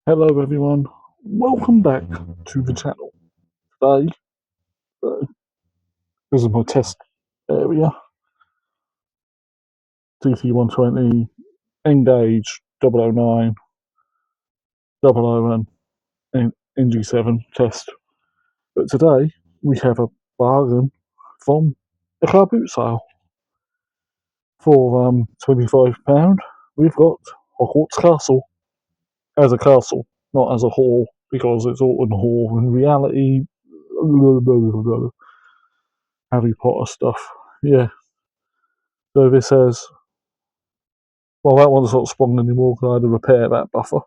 Hello everyone, welcome back to the channel. Today, this is my test area, DC-120, Engage 009, 001, and NG7 test. But today, we have a bargain from a car boot sale. For £25, we've got Hogwarts Castle as a castle, not as a hall, because it's all in hall. In reality, Harry Potter stuff. Yeah. So this has, well, that one's not sprung anymore because I had to repair that buffer.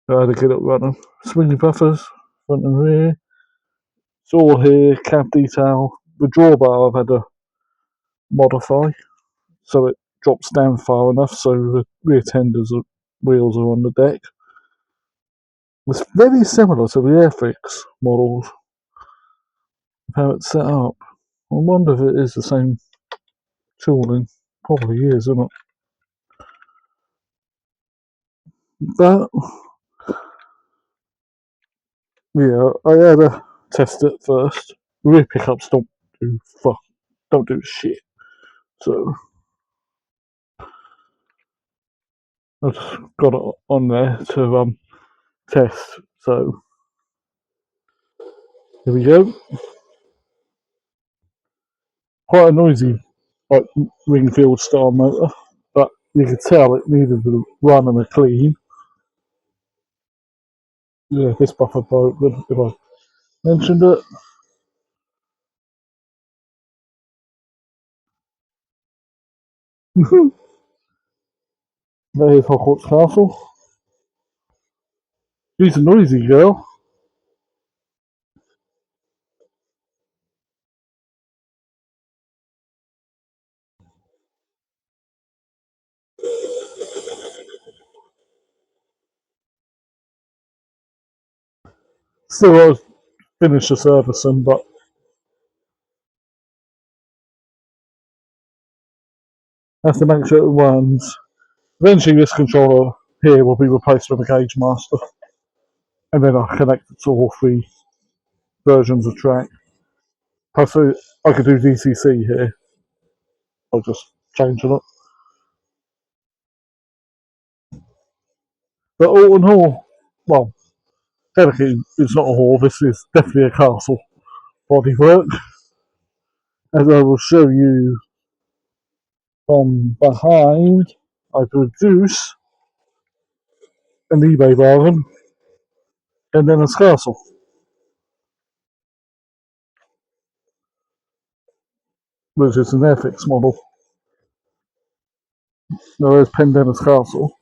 I had to get it running. Swinging buffers, front and rear. It's all here, cab detail. The drawbar I've had to modify so it drops down far enough so the rear tenders wheels are on the deck. It's very similar to the Airfix models, how it's set up. I wonder if it is the same tooling. Probably is, isn't it? But yeah, I had to test it first. Rear pickups don't do shit. So I just got it on there to test. So here we go. Quite a noisy, like Ringfield style motor, but you could tell it needed a run and a clean. Yeah, this buffer broke. If I mentioned it. There's Hogwarts Castle. She's a noisy girl. Still got to finish the servicing, but have to make sure it runs. Eventually, this controller here will be replaced with a Gauge Master, and then I'll connect it to all three versions of track. Hopefully, I could do DCC here. I'll just change it up. But all in all, well, technically it's not a hall, this is definitely a castle bodywork, as I will show you from behind. I produce an eBay bargain, and then it's castle, which is an Airfix model. There is Pendennis Castle.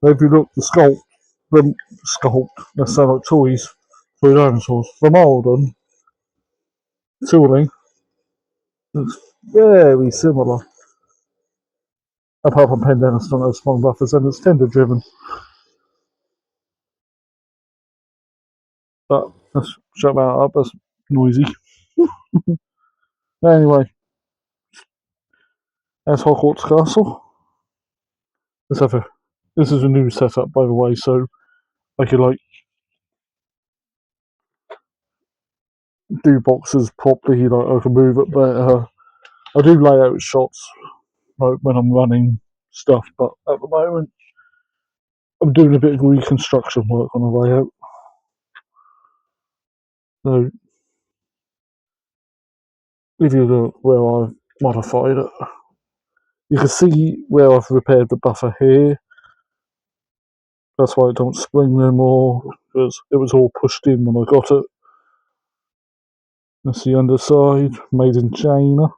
If you look, they sound like toys for dinosaurs. The modern tooling is very similar, apart from Pendennis don't have small buffers and it's tender driven. But let's shut that up, that's noisy. Anyway, that's Hogwarts Castle. Let's have a, this is a new setup, by the way, so I could like do boxes properly, like I can move it better. I do layout shots like when I'm running stuff, but at the moment I'm doing a bit of reconstruction work on the layout. So if you look where I've modified it, you can see where I've repaired the buffer here. That's why it don't spring no more, because it was all pushed in when I got it. That's the underside, made in China.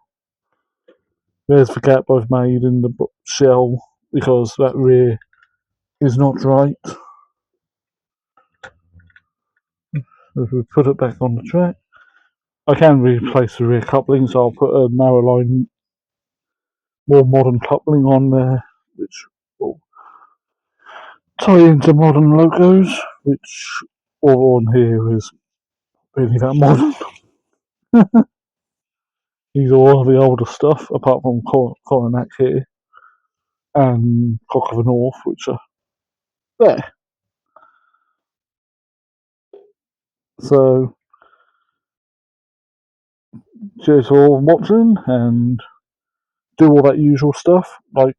There's the gap I've made in the shell, because that rear is not right. If we put it back on the track, I can replace the rear coupling, so I'll put a narrow line, more modern coupling on there, which will tie into modern logos, which all on here is really that modern. These are all the older stuff, apart from Coronac here and Cock of the North, which are there. So, cheers for watching, and do all that usual stuff, like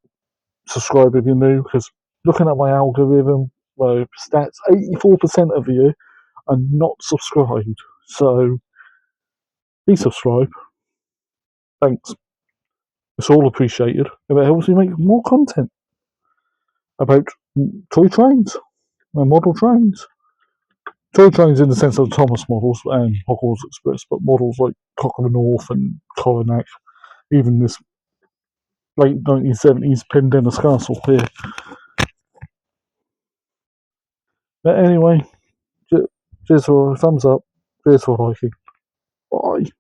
subscribe if you're new, because looking at my algorithm, well, stats, 84% of you are not subscribed. So, please subscribe. Thanks. It's all appreciated. If it helps me make more content about toy trains and model trains. Toy trains in the sense of Thomas models and Hogwarts Express, but models like Cock of the North and Coronac, even this late 1970s Pendennis Castle here. But anyway, cheers for a thumbs up, cheers for liking. Bye.